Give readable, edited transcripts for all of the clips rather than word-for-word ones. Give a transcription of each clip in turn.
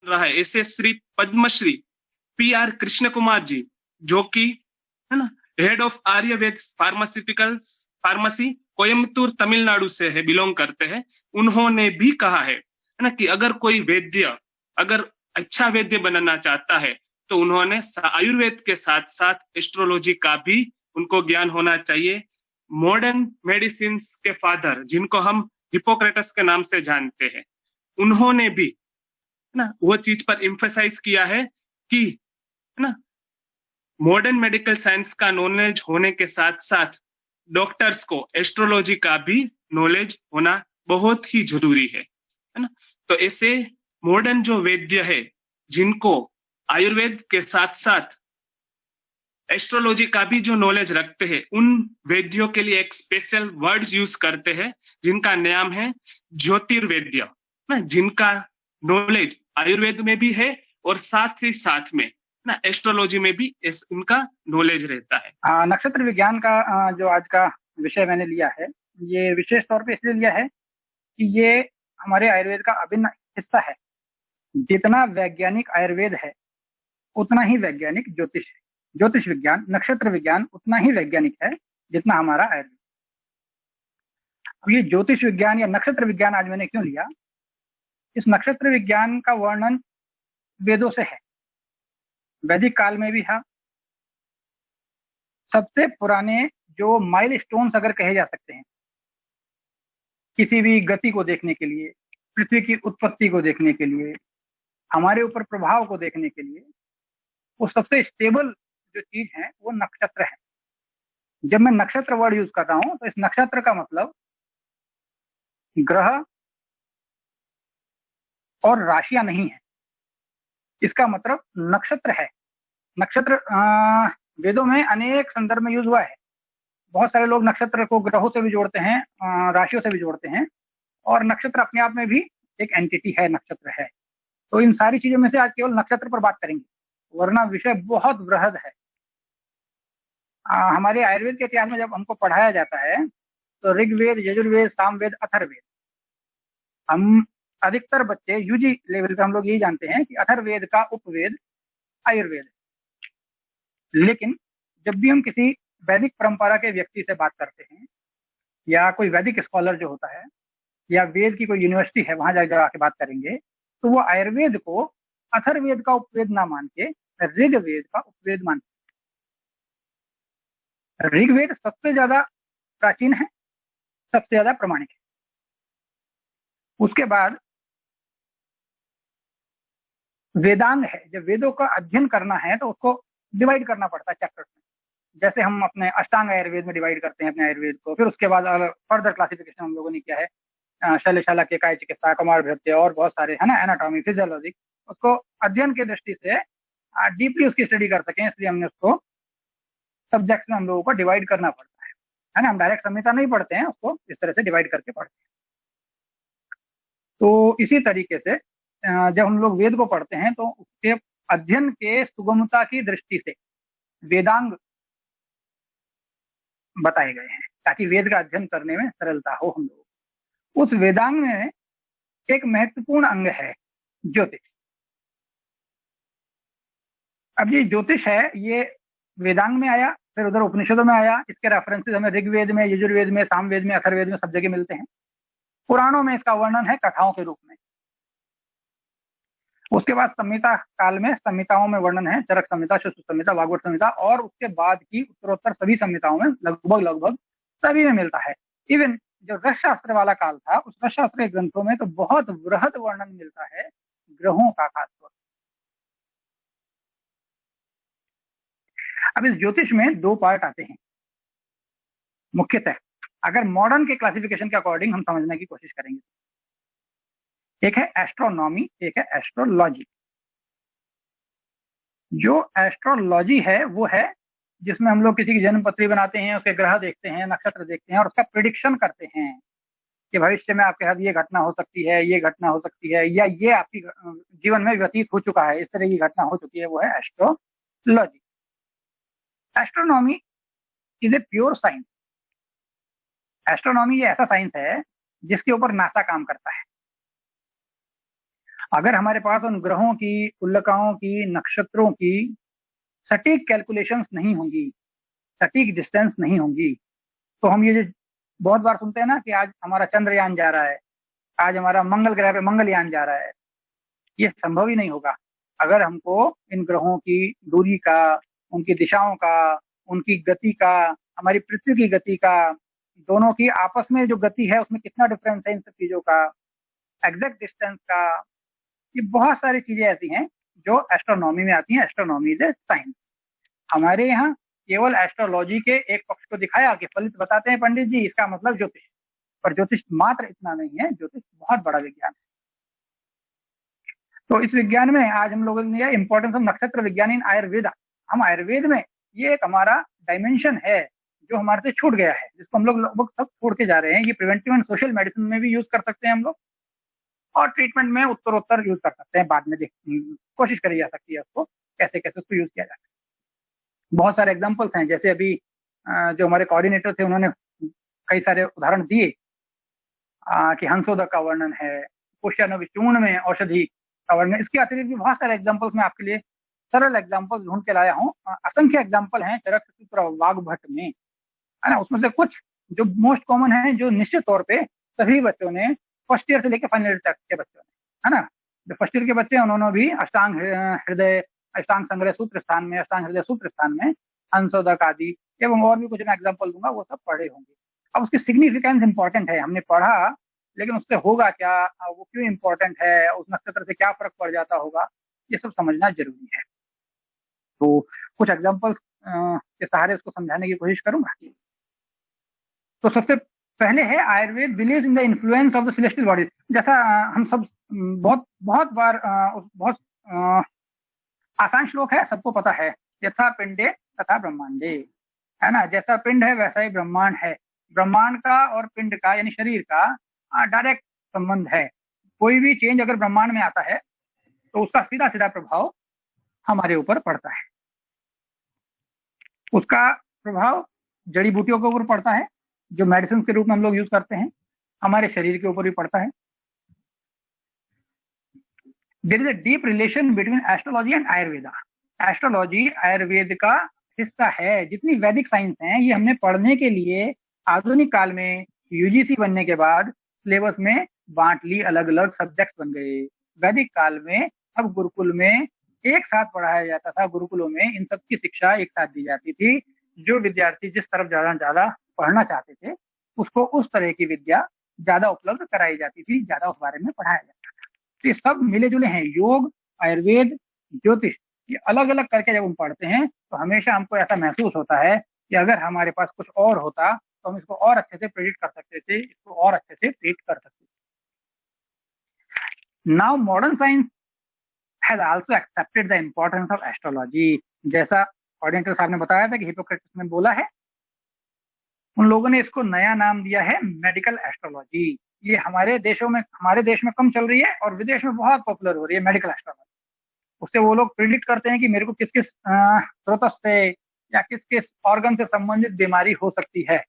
रहा है, ऐसे श्री पद्मश्री PR कृष्ण कुमार जी, जो कि है ना head of Ayurveda pharmaceutical pharmacy Coimbatore Tamil Nadu से है, बिलोंग करते हैं। उन्होंने भी कहा है ना कि अगर कोई वैद्य अगर अच्छा वैद्य बनना चाहता है तो उन्होंने आयुर्वेद के साथ साथ एस्ट्रोलॉजी का भी उनको ज्ञान होना चाहिए। मॉडर्न मेडिसिन के फादर जिनको हम हिपोक्रेटस के नाम से जानते हैं, उन्होंने भी ना वो चीज पर इम्फेसाइज किया है कि है ना मॉडर्न मेडिकल साइंस का नॉलेज होने के साथ साथ डॉक्टर्स को एस्ट्रोलॉजी का भी नॉलेज होना बहुत ही जरूरी है ना। तो ऐसे मॉडर्न जो वैद्य है जिनको आयुर्वेद के साथ साथ एस्ट्रोलॉजी का भी जो नॉलेज रखते हैं, उन वैद्यों के लिए एक स्पेशल वर्ड्स यूज करते हैं जिनका नाम है ज्योतिर्वेद्य ना, जिनका नॉलेज आयुर्वेद में भी है और साथ ही साथ में ना एस्ट्रोलॉजी में भी उनका नॉलेज रहता है। नक्षत्र विज्ञान का जो आज का विषय मैंने लिया है, ये विशेष तौर पे इसलिए लिया है कि ये हमारे आयुर्वेद का अभिन्न हिस्सा है। जितना वैज्ञानिक आयुर्वेद है उतना ही वैज्ञानिक ज्योतिष है। ज्योतिष विज्ञान, नक्षत्र विज्ञान उतना ही वैज्ञानिक है जितना हमारा आयुर्वेद। अब ये ज्योतिष विज्ञान या नक्षत्र विज्ञान आज मैंने क्यों लिया? इस नक्षत्र विज्ञान का वर्णन वेदों से है, वैदिक काल में भी है। सबसे पुराने जो माइलस्टोन्स अगर कहे जा सकते हैं किसी भी गति को देखने के लिए, पृथ्वी की उत्पत्ति को देखने के लिए, हमारे ऊपर प्रभाव को देखने के लिए, वो सबसे स्टेबल जो चीज है वो नक्षत्र है। जब मैं नक्षत्र वर्ड यूज कर रहा हूं तो इस नक्षत्र का मतलब ग्रह और राशियां नहीं है, इसका मतलब नक्षत्र है। नक्षत्र वेदों में अनेक संदर्भ में यूज हुआ है। बहुत सारे लोग नक्षत्र को ग्रहों से भी जोड़ते हैं, राशियों से भी जोड़ते हैं, और नक्षत्र अपने आप में भी एक एंटिटी है, नक्षत्र है। तो इन सारी चीजों में से आज केवल नक्षत्र पर बात करेंगे, वरना विषय बहुत वृहद है। हमारे आयुर्वेद के इतिहास में जब हमको पढ़ाया जाता है तो ऋग्वेद, यजुर्वेद, सामवेद, अथर्ववेद, हम अधिकतर बच्चे यूजी लेवल पे हम लोग यही जानते हैं कि अथर्ववेद का उपवेद आयुर्वेद। लेकिन जब भी हम किसी वैदिक परंपरा के व्यक्ति से बात करते हैं या कोई वैदिक स्कॉलर जो होता है या वेद की कोई यूनिवर्सिटी है वहां जाकर आके बात करेंगे तो वो आयुर्वेद को अथर्ववेद का उपवेद ना मान के ऋग्वेद का उपवेद मानते हैं। ऋग्वेद सबसे ज्यादा प्राचीन है, सबसे ज्यादा प्रमाणिक है। उसके बाद वेदांग है। जब वेदों का अध्ययन करना है तो उसको डिवाइड करना पड़ता है चैप्टर्स में, जैसे हम अपने अष्टांग आयुर्वेद में डिवाइड करते हैं अपने आयुर्वेद को। फिर उसके बाद फर्दर क्लासिफिकेशन हम लोगों ने किया है, शैल्यशाला के काय चिकित्सा, कुमार भृत्य और बहुत सारे है ना, एनाटॉमी, फिजियोलॉजी। उसको अध्ययन की दृष्टि से डीपली उसकी स्टडी कर सकें, इसलिए हमने उसको सब्जेक्ट्स में हम लोगों को डिवाइड करना पड़ता है ना। हम डायरेक्ट संहिता नहीं पढ़ते हैं, उसको इस तरह से डिवाइड करके पढ़ते हैं। तो इसी तरीके से जब हम लोग वेद को पढ़ते हैं तो उसके अध्ययन के सुगमता की दृष्टि से वेदांग बताए गए हैं ताकि वेद का अध्ययन करने में सरलता हो हम लोग। उस वेदांग में एक महत्वपूर्ण अंग है ज्योतिष। अब ये ज्योतिष है, ये वेदांग में आया, फिर उधर उपनिषदों में आया। इसके रेफरेंसेस हमें ऋग्वेद में, यजुर्वेद में, सामवेद में, अथर्ववेद में सब जगह मिलते हैं। पुराणों में इसका वर्णन है कथाओं के रूप में। उसके बाद संहिता काल में संहिताओं में वर्णन है, चरक संहिता, सुश्रुत संहिता, भागवत संहिता, और उसके बाद की उत्तरोत्तर सभी संहिताओं में लगभग सभी में मिलता है। इवन जो रस शास्त्र वाला काल था उस रस शास्त्र के ग्रंथों में तो बहुत वृहद वर्णन मिलता है ग्रहों का, खासतौर। अब इस ज्योतिष में दो पार्ट आते हैं मुख्यतः, अगर मॉडर्न के क्लासिफिकेशन के अकॉर्डिंग हम समझने की कोशिश करेंगे। एक है एस्ट्रोनॉमी, एक है एस्ट्रोलॉजी। जो एस्ट्रोलॉजी है वो है जिसमें हम लोग किसी की जन्म पत्री बनाते हैं, उसके ग्रह देखते हैं, नक्षत्र देखते हैं और उसका प्रिडिक्शन करते हैं कि भविष्य में आपके साथ ये घटना हो सकती है, ये घटना हो सकती है, या ये आपकी जीवन में व्यतीत हो चुका है, इस तरह की घटना हो चुकी है, वो है astrology. Astronomy is a pure science. Astronomy ये ऐसा साइंस है जिसके ऊपर नासा काम करता है। अगर हमारे पास उन ग्रहों की, उल्लकाओं की, नक्षत्रों की सटीक कैलकुलेशंस नहीं होंगी, सटीक डिस्टेंस नहीं होंगी, तो हम ये जो बहुत बार सुनते हैं ना कि आज हमारा चंद्रयान जा रहा है, आज हमारा मंगल ग्रह पे मंगलयान जा रहा है, ये संभव ही नहीं होगा अगर हमको इन ग्रहों की दूरी का, उनकी दिशाओं का, उनकी गति का, हमारी पृथ्वी की गति का, दोनों की आपस में जो गति है उसमें कितना डिफरेंस है इन सब चीजों का, एग्जैक्ट डिस्टेंस का, ये बहुत सारी चीजें ऐसी हैं जो एस्ट्रोनॉमी में आती हैं। Astronomy is a science. हमारे यहाँ केवल एस्ट्रोलॉजी के एक पक्ष को दिखाया कि फलित बताते हैं पंडित जी, इसका मतलब ज्योतिष, पर ज्योतिष मात्र इतना नहीं है, ज्योतिष बहुत बड़ा विज्ञान है। तो इस विज्ञान में आज हम लोगों ने लिया इंपॉर्टेंस ऑफ नक्षत्र विज्ञान इन आयुर्वेद। हम आयुर्वेद में ये एक हमारा डायमेंशन है जो हमारे से छूट गया है, जिसको हम लोग लगभग सब छोड़ के जा रहे हैं। ये प्रिवेंटिव एंड सोशल मेडिसिन में भी यूज कर सकते हैं हम लोग, और ट्रीटमेंट में उत्तरोत्तर यूज कर सकते हैं। बाद में कोशिश करी जा सकती है उसको कैसे कैसे उसको यूज किया जाता है। बहुत सारे एग्जाम्पल्स हैं, जैसे अभी जो हमारे कोऑर्डिनेटर थे उन्होंने कई सारे उदाहरण दिए कि हंसोदक का वर्णन है, पुष्यनवी चूर्ण में औषधि का वर्णन। इसके अतिरिक्त भी बहुत सारे एग्जाम्पल्स मैं आपके लिए सरल एग्जाम्पल्स ढूंढ के लाया हूँ। असंख्य एग्जाम्पल हैं चरक सूत्र वाग्भट में, है ना। उसमें से कुछ जो मोस्ट कॉमन है, जो निश्चित तौर पे सभी बच्चों ने फर्स्ट ईयर से लेकर फाइनल ईयर तक के बच्चों ने, है ना, जो फर्स्ट ईयर के बच्चे हैं उन्होंने भी अष्टांग हृदय, अष्टांग संग्रह सूत्र स्थान में, अष्टांग हृदय सूत्र स्थान में हंसोदक आदि एवं और भी कुछ मैं एग्जाम्पल दूंगा, वो सब पढ़े होंगे। अब उसकी सिग्निफिकेंस इंपॉर्टेंट है, हमने पढ़ा, लेकिन उससे होगा क्या, वो क्यों इंपॉर्टेंट है, उस नक्षत्र से क्या फर्क पड़ जाता होगा, ये सब समझना जरूरी है। तो कुछ एग्जाम्पल्स के सहारे उसको समझाने की कोशिश करूंगा। तो सबसे पहले है Ayurveda believes in the influence of the celestial body. जैसा हम सब बहुत बार बहुत आसान श्लोक है, सबको पता है, यथा पिंडे तथा ब्रह्मांडे, है ना। जैसा पिंड है वैसा ही ब्रह्मांड है। ब्रह्मांड का और पिंड का यानी शरीर का डायरेक्ट संबंध है। कोई भी चेंज अगर ब्रह्मांड में आता है तो उसका सीधा सीधा प्रभाव हमारे ऊपर पड़ता है। उसका प्रभाव जड़ी बूटियों के ऊपर पड़ता है, जो मेडिसिन के रूप में हम लोग यूज करते हैं, हमारे शरीर के ऊपर भी पड़ता है। There is a deep relation between astrology and Ayurveda. Astrology Ayurveda का हिस्सा है। जितनी वैदिक साइंस है ये हमने पढ़ने के लिए आधुनिक काल में यूजीसी बनने के बाद सिलेबस में बांट ली, अलग अलग सब्जेक्ट बन गए। वैदिक काल में अब गुरुकुल में एक साथ पढ़ाया जाता था, गुरुकुलों में इन सब की शिक्षा एक साथ दी जाती थी। जो विद्यार्थी जिस तरफ ज्यादा पढ़ना चाहते थे उसको उस तरह की विद्या ज्यादा उपलब्ध कराई जाती थी, ज्यादा उस बारे में पढ़ाया जाता था। तो ये सब मिले जुले हैं, योग, आयुर्वेद, ज्योतिष, ये अलग अलग करके जब हम पढ़ते हैं तो हमेशा हमको ऐसा महसूस होता है कि अगर हमारे पास कुछ और होता तो हम इसको और अच्छे से प्रेडिक्ट कर सकते थे, इसको और अच्छे से ट्रीट कर सकते थे। Now modern science has also accepted the importance of astrology. जैसा कोऑर्डिनेटर साहब ने बताया था कि हिपोक्रेटिस ने बोला है, उन लोगों ने इसको नया नाम दिया है मेडिकल एस्ट्रोलॉजी। ये हमारे देश में कम चल रही है और विदेश में बहुत पॉपुलर हो रही है मेडिकल एस्ट्रोलॉजी। उससे वो लोग प्रिडिक्ट करते हैं कि मेरे को किस किस स्रोत से या किस किस ऑर्गन से संबंधित बीमारी हो सकती है।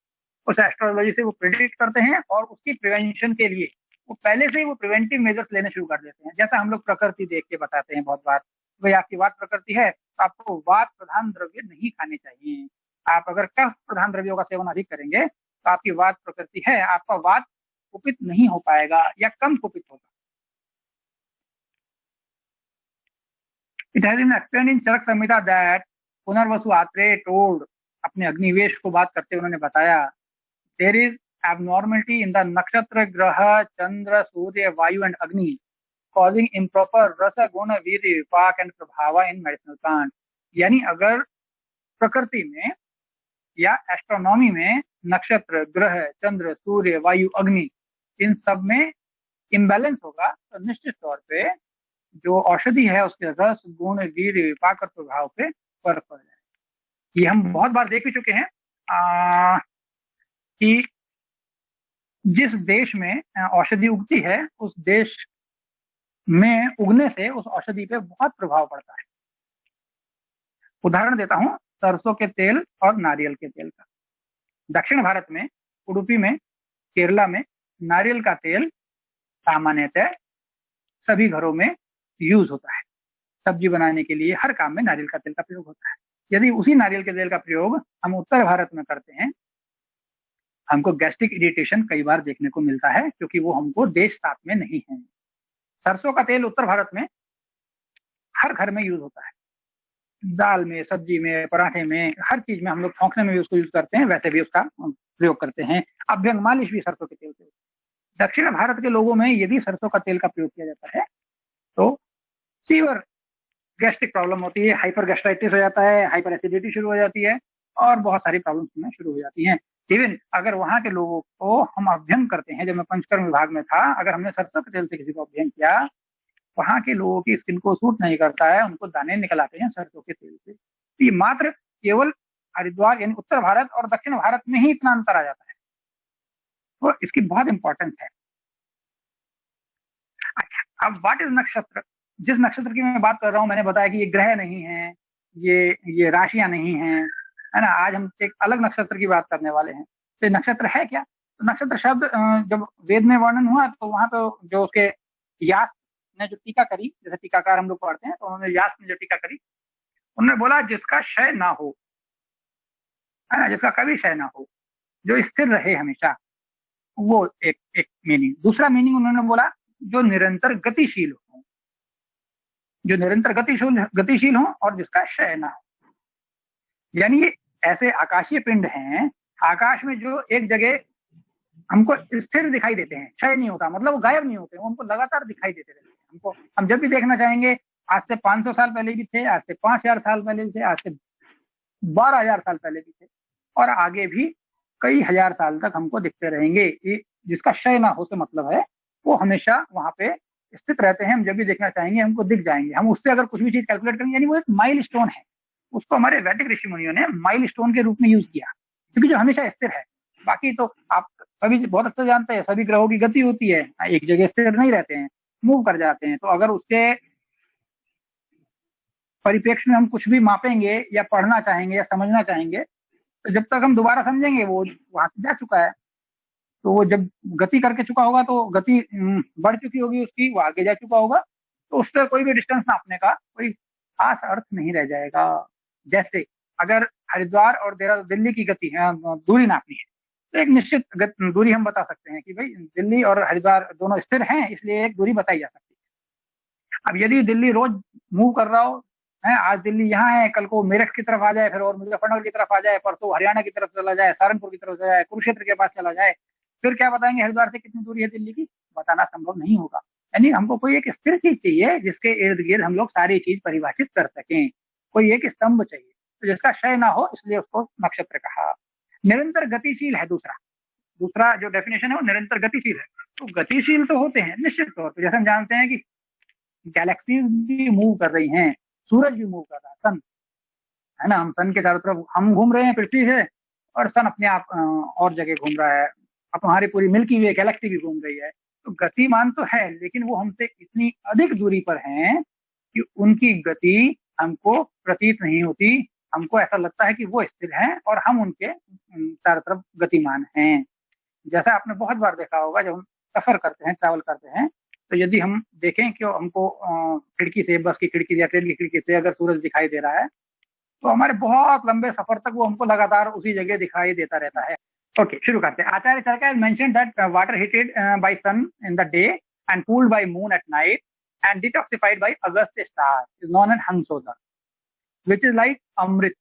उस एस्ट्रोलॉजी से वो प्रिडिक्ट करते हैं और उसकी प्रिवेंशन के लिए वो पहले से ही वो प्रिवेंटिव मेजर्स लेने शुरू कर देते हैं। जैसा हम लोग प्रकृति देख के बताते हैं बहुत बार, भाई आपकी वात प्रकृति है तो आपको वात प्रधान द्रव्य नहीं खाने चाहिए। आप अगर कफ प्रधान द्रव्यों का सेवन अधिक करेंगे तो आपकी वात प्रकृति है, आपका वात कुपित नहीं हो पाएगा या कम कुपित होगा। It has been explained in Charak Samhita that Punarvasu Atreya told, अपने अग्निवेश को बात करते उन्होंने बताया, देयर इज abnormality in the nakshatra graha chandra surya vayu and agni causing improper rasa guna virya vipak and prabhava in medicinal plant। यानी अगर प्रकृति में या एस्ट्रोनॉमी में नक्षत्र, ग्रह, चंद्र, सूर्य, वायु, अग्नि, इन सब में इम्बैलेंस होगा तो निश्चित तौर पे जो औषधि है उसके रस, गुण, वीर्य, विपाक और प्रभाव पे फर्क पड़ जाएगा। ये हम बहुत बार देख भी चुके हैं कि जिस देश में औषधि उगती है उस देश में उगने से उस औषधि पे बहुत प्रभाव पड़ता है। उदाहरण देता हूं सरसों के तेल और नारियल के तेल का। दक्षिण भारत में, उडुपी में, केरला में नारियल का तेल सामान्यतः सभी घरों में यूज होता है। सब्जी बनाने के लिए हर काम में नारियल का तेल का प्रयोग होता है। यदि उसी नारियल के तेल का प्रयोग हम उत्तर भारत में करते हैं, हमको गैस्ट्रिक इरिटेशन कई बार देखने को मिलता है, क्योंकि वो हमको देश साथ में नहीं है। सरसों का तेल उत्तर भारत में हर घर में यूज होता है, दाल में, सब्जी में, पराठे में, हर चीज में हम लोग छौंकने में भी उसको यूज करते हैं, वैसे भी उसका प्रयोग करते हैं। अभ्यंग मालिश भी सरसों के तेल से। दक्षिण भारत के लोगों में यदि सरसों का तेल का प्रयोग किया जाता है तो सीवर गैस्ट्रिक प्रॉब्लम होती है, हाइपर गैस्ट्राइटिस हो जाता है, हाइपर एसिडिटी शुरू हो जाती है और बहुत सारी प्रॉब्लम्स में शुरू हो जाती हैं। इवन अगर वहां के लोगों को हम अभ्यंग करते हैं, जब मैं पंचकर्म विभाग में था, अगर हमने सरसों के तेल से किसी को अभ्यंग किया, वहां के लोगों की स्किन को सूट नहीं करता है, उनको दाने निकल आते हैं सरसों के तेल से। तो ये मात्र केवल हरिद्वार यानी उत्तर भारत और दक्षिण भारत में ही इतना अंतर आ जाता है, तो इसकी बहुत इंपॉर्टेंस है। अच्छा, अब व्हाट इज नक्षत्र? जिस नक्षत्र की मैं बात कर रहा हूं, मैंने बताया कि ये ग्रह नहीं है, ये राशियां नहीं है, है ना। आज हम एक अलग नक्षत्र की बात करने वाले हैं। तो नक्षत्र है क्या? तो नक्षत्र शब्द जब वेद में वर्णन हुआ तो वहां तो जो उसके यास ने जो टीका करी, जैसे टीकाकार हम लोग पढ़ते हैं, तो उन्होंने यास ने जो टीका करी, उन्होंने बोला जिसका क्षय ना हो, है ना, जिसका कभी क्षय ना हो, जो स्थिर रहे हमेशा, वो एक मीनिंग। दूसरा मीनिंग उन्होंने बोला जो निरंतर गतिशील हो, जो निरंतर गतिशील हो और जिसका क्षय ना हो। यानी ये ऐसे आकाशीय पिंड हैं आकाश में जो एक जगह हमको स्थिर दिखाई देते हैं, क्षय नहीं होता, मतलब वो गायब नहीं होते, वो हमको लगातार दिखाई देते रहते हैं। हमको हम जब भी देखना चाहेंगे, आज से 500 साल पहले भी थे, आज से 5000 साल पहले भी थे, आज से 12000 साल पहले भी थे, और आगे भी कई हजार साल तक हमको दिखते रहेंगे। ये जिसका क्षय ना हो से मतलब है वो हमेशा वहां पे स्थित रहते हैं। हम जब भी देखना चाहेंगे हमको दिख जाएंगे। हम उससे अगर कुछ भी चीज कैलकुलेट करेंगे, यानी वो एक माइल स्टोन है। उसको हमारे वैदिक ऋषि मुनियों ने माइल स्टोन के रूप में यूज किया, क्योंकि जो हमेशा स्थिर है। बाकी तो आप सभी बहुत अच्छा जानते हैं, सभी ग्रहों की गति होती है, एक जगह स्थिर नहीं रहते हैं, मूव कर जाते हैं। तो अगर उसके परिप्रेक्ष्य में हम कुछ भी मापेंगे या पढ़ना चाहेंगे या समझना चाहेंगे, तो जब तक हम दोबारा समझेंगे वो वहां से जा चुका है। तो वो जब गति करके चुका होगा तो गति बढ़ चुकी होगी उसकी, वो आगे जा चुका होगा, तो उससे कोई भी डिस्टेंस नापने का कोई खास अर्थ नहीं रह जाएगा। जैसे अगर हरिद्वार और दिल्ली की गति दूरी नापनी है, तो एक निश्चित दूरी हम बता सकते हैं कि भाई दिल्ली और हरिद्वार दोनों स्थिर हैं, इसलिए एक दूरी बताई जा सकती है। अब यदि दिल्ली रोज मूव कर रहा हो, है, आज दिल्ली यहाँ है, कल को मेरठ की तरफ आ जाए, फिर और मुजफ्फरनगर की तरफ आ जाए, परसों हरियाणा की तरफ चला जाए, सहारनपुर की तरफ चला जाए, कुरुक्षेत्र के पास चला जाए, फिर क्या बताएंगे हरिद्वार से कितनी दूरी है दिल्ली की? बताना संभव नहीं होगा। यानी हमको कोई एक स्थिर चीज चाहिए जिसके इर्द गिर्द हम लोग सारी चीज परिभाषित कर सकें, कोई एक स्तंभ चाहिए, तो जिसका क्षय ना हो, इसलिए उसको नक्षत्र कहा। निरंतर गतिशील है दूसरा जो डेफिनेशन है वो निरंतर गतिशील है। तो गतिशील तो होते हैं निश्चित तौर पर, जैसे हम जानते हैं कि गैलेक्सीज भी मूव कर रही हैं, सूरज भी मूव कर रहा है, सन, है ना, हम सन के चारों तरफ हम घूम रहे हैं पृथ्वी से, और सन अपने आप और जगह घूम रहा है। अब हमारी पूरी मिल्की वे गैलेक्सी भी घूम रही है। तो गतिमान तो है, लेकिन वो हमसे इतनी अधिक दूरी पर हैं कि उनकी गति हमको प्रतीत नहीं होती। हमको ऐसा लगता है कि वो स्थिर हैं और हम उनके चारों तरफ गतिमान हैं। जैसा आपने बहुत बार देखा होगा, जब हम सफर करते हैं, ट्रैवल करते हैं, तो यदि हम देखें कि हमको खिड़की से, बस की खिड़की या ट्रेन की खिड़की से अगर सूरज दिखाई दे रहा है, तो हमारे बहुत लंबे सफर तक वो हमको लगातार उसी जगह दिखाई देता रहता है। ओके, शुरू करते हैं। आचार्य चरका has mentioned that water heated by sun in the day and cooled by moon at night and detoxified by August star is known as Hansoda, which is like अमृत,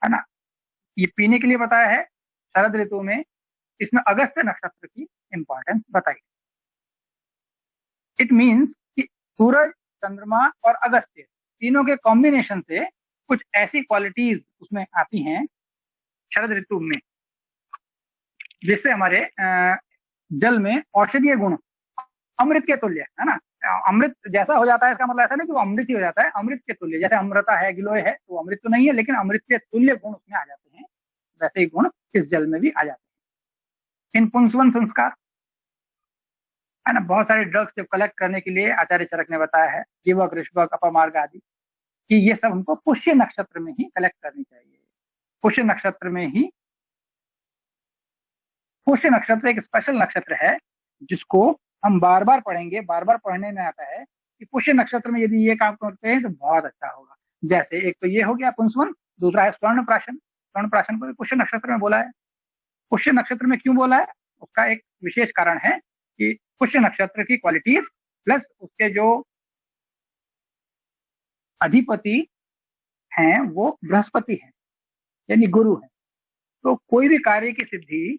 है ना। ये पीने के लिए बताया है शरद ऋतु में। इसमें अगस्त नक्षत्र की इंपॉर्टेंस बताई। इट मीन्स कि सूरज, चंद्रमा और अगस्त्य तीनों के कॉम्बिनेशन से कुछ ऐसी क्वालिटीज उसमें आती हैं शरद ऋतु में, जिससे हमारे जल में औषधीय गुण अमृत के तुल्य, है ना। अमृत जैसा हो जाता है, इसका मतलब ऐसा नहीं कि वो अमृत ही हो जाता है, अमृत के तुल्य। जैसे अमृता है, गिलोय है, तो अमृत तो नहीं है, लेकिन अमृत के तुल्य गुण उसमें आ जाते हैं, वैसे ही गुण इस जल में भी आ जाते हैं। इन पुंसवन संस्कार, है ना, बहुत सारे ड्रग्स जब कलेक्ट करने के लिए आचार्य चरक ने बताया है, जीवक, ऋषभक, अपमार्ग आदि, कि ये सब हमको पुष्य नक्षत्र में ही कलेक्ट करनी चाहिए। पुष्य नक्षत्र में ही, पुष्य नक्षत्र एक स्पेशल नक्षत्र है जिसको हम बार बार पढ़ेंगे, बार बार पढ़ने में आता है कि पुष्य नक्षत्र में यदि ये काम करते हैं तो बहुत अच्छा होगा। जैसे एक तो ये हो गया पुंसवन, दूसरा है स्वर्ण प्राशन। स्वर्ण प्राशन को भी पुष्य नक्षत्र में बोला है। पुष्य नक्षत्र में क्यों बोला है, उसका एक विशेष कारण है कि पुष्य नक्षत्र की क्वालिटीज प्लस उसके जो अधिपति हैं वो बृहस्पति हैं, यानी गुरु है। तो कोई भी कार्य की सिद्धि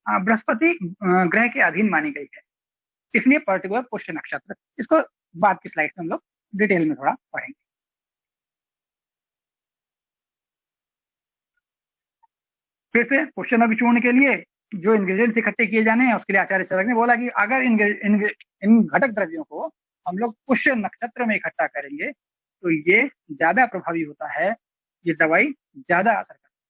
बृहस्पति ग्रह के अधीन मानी गई है, इसलिए पर्टिकुलर पुष्य नक्षत्र। इसको बाद की स्लाइड में हम लोग डिटेल में थोड़ा पढ़ेंगे। फिर से क्वेश्चन अभिचूर्ण के लिए जो इंग्रेडिएंट्स इकट्ठे किए जाने हैं उसके लिए आचार्य चरक ने बोला कि अगर इन घटक द्रव्यों को हम लोग पुष्य नक्षत्र में इकट्ठा करेंगे तो ये ज्यादा प्रभावी होता है, ये दवाई ज्यादा असर करती है।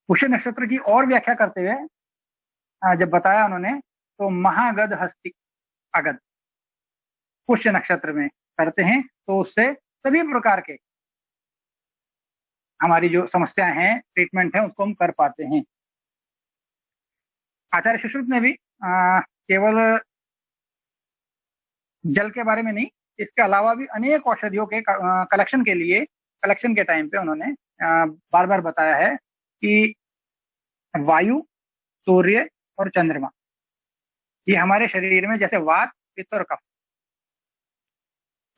पुष्य नक्षत्र की और व्याख्या करते हुए जब बताया उन्होंने तो महागध हस्तिक अगध पुष्य नक्षत्र में करते हैं तो उससे सभी प्रकार के हमारी जो समस्याएं हैं, ट्रीटमेंट है, उसको हम कर पाते हैं। आचार्य सुश्रुत ने भी केवल जल के बारे में नहीं, इसके अलावा भी अनेक औषधियों के कलेक्शन के टाइम पे उन्होंने बार बार बताया है कि वायु, सूर्य और चंद्रमा ये हमारे शरीर में जैसे वात, पित्त और कफ,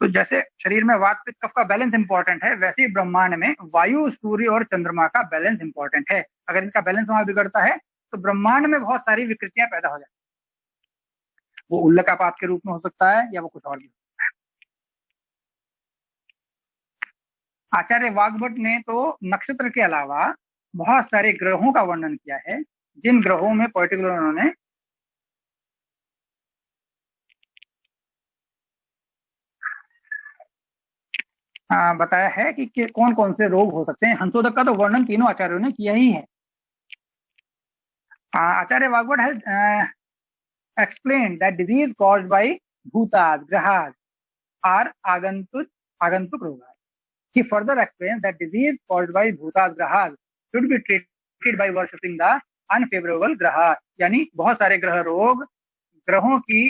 तो जैसे शरीर में वात, पित्त, कफ का बैलेंस इंपॉर्टेंट है, वैसे ही ब्रह्मांड में वायु, सूर्य और चंद्रमा का बैलेंस इंपॉर्टेंट है। अगर इनका बैलेंस वहां बिगड़ता है तो ब्रह्मांड में बहुत सारी विकृतियां पैदा हो जाती हैं। वो उल्लकापात के रूप में हो सकता है या वो कुछ और भी हो सकता है। आचार्य वाग्भट ने तो नक्षत्र के अलावा बहुत सारे ग्रहों का वर्णन किया है, जिन ग्रहों में पर्टिकुलर उन्होंने बताया है कि कौन कौन से रोग हो सकते हैं। हंसोदक का तो वर्णन तीनों आचार्यों ने किया ही है। Acharya Vagbhata has explained that disease caused by bhutas, grahas are आगंतुक रोग। He further explains that disease caused by bhutas, grahas should be treated by worshipping the unfavorable graha। यानी बहुत सारे ग्रह रोग ग्रहों की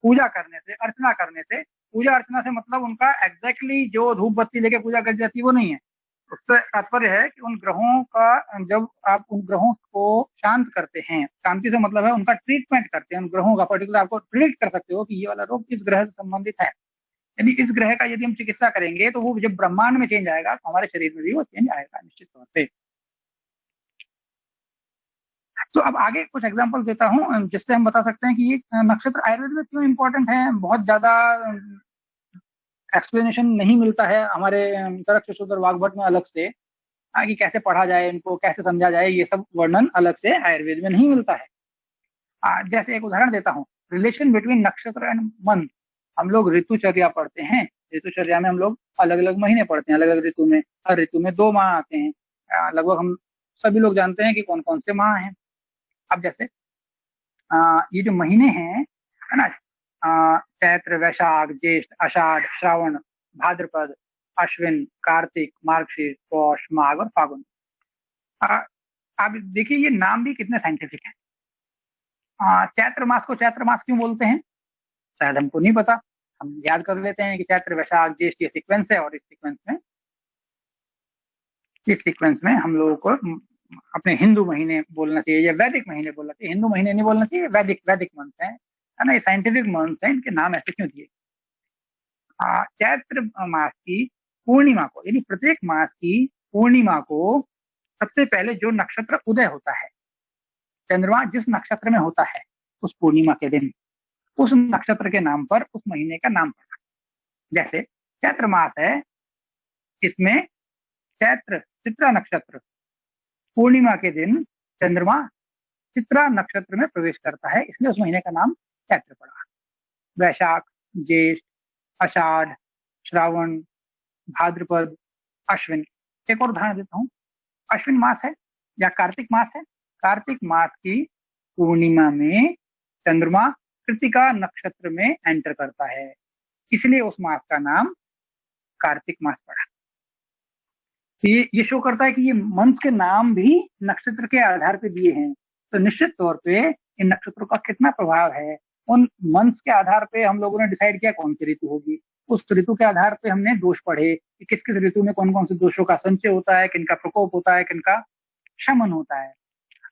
पूजा करने से, अर्चना करने से, पूजा अर्चना से मतलब उनका एग्जैक्टली जो धूप बत्ती लेके पूजा कर जाती है वो नहीं है। उससे तात्पर्य है कि उन ग्रहों का, जब आप उन ग्रहों को शांत करते हैं, शांति से मतलब है उनका ट्रीटमेंट करते हैं, उन ग्रहों का पर्टिकुलर आपको प्रिडिक्ट कर सकते हो कि ये वाला रोग इस ग्रह से संबंधित है। यानी इस ग्रह का यदि हम चिकित्सा करेंगे तो वो जब ब्रह्मांड में चेंज आएगा तो हमारे शरीर में भी वो चेंज आएगा निश्चित तौर पे। तो अब आगे कुछ एग्जांपल देता हूं जिससे हम बता सकते हैं कि ये नक्षत्र आयुर्वेद में क्यों इंपॉर्टेंट है। बहुत ज्यादा एक्सप्लेनेशन नहीं मिलता है हमारे चरक सुश्रुत और वाग्भट में अलग से, कि कैसे पढ़ा जाए, इनको कैसे समझा जाए, ये सब वर्णन अलग से आयुर्वेद में नहीं मिलता है। जैसे एक उदाहरण देता हूँ, रिलेशन बिटवीन नक्षत्र एंड मंथ। हम लोग ऋतुचर्या पढ़ते हैं, ऋतुचर्या में हम लोग अलग अलग महीने पढ़ते हैं, अलग अलग ऋतु में, हर ऋतु में 2 माह आते हैं। लगभग हम सभी लोग जानते हैं कि कौन कौन से माह हैं। अब जैसे ये जो महीने हैं है ना, चैत्र, वैशाख, ज्येष्ठ, आषाढ़, श्रावण, भाद्रपद, अश्विन, कार्तिक, मार्गशीर्ष, पौष, माघ और फागुन। आप देखिए ये नाम भी कितने साइंटिफिक हैं। चैत्र मास को चैत्र मास क्यों बोलते हैं शायद हमको नहीं पता, हम याद कर लेते हैं कि चैत्र, वैशाख, ज्येष्ठ ये सीक्वेंस है और इस सीक्वेंस में हम लोगों को अपने हिंदू महीने बोलना चाहिए या वैदिक महीने बोलना चाहिए। हिंदू महीने नहीं बोलना चाहिए, वैदिक मंथ है ना, ये साइंटिफिक मंथ है, इनके नाम ऐसे क्यों दिए। चैत्र मास की पूर्णिमा को, यानी प्रत्येक मास की पूर्णिमा को सबसे पहले जो नक्षत्र उदय होता है, चंद्रमा जिस नक्षत्र में होता है, उस पूर्णिमा के दिन उस नक्षत्र के नाम पर उस महीने का नाम पड़ता है। जैसे चैत्र मास है, इसमें चैत्र चित्रा नक्षत्र पूर्णिमा के दिन चंद्रमा चित्रा नक्षत्र में प्रवेश करता है, इसलिए उस महीने का नाम चैत्र पड़ा। वैशाख, ज्येष्ठ, आषाढ़, श्रावण, भाद्रपद, अश्विन। एक और उदाहरण देता हूं, अश्विन मास है या कार्तिक मास है, कार्तिक मास की पूर्णिमा में चंद्रमा कृतिका नक्षत्र में एंटर करता है, इसलिए उस मास का नाम कार्तिक मास पड़ा। ये शो करता है कि ये मंथ के नाम भी नक्षत्र के आधार पर दिए हैं, तो निश्चित तौर पे इन नक्षत्रों का कितना प्रभाव है, उन मंथ्स के आधार पे हम लोगों ने डिसाइड किया कौन सी ऋतु होगी। उस ऋतु के आधार पे हमने दोष पढ़े कि किस किस ऋतु में कौन कौन से दोषों का संचय होता है, किनका प्रकोप होता है, किनका शमन होता है।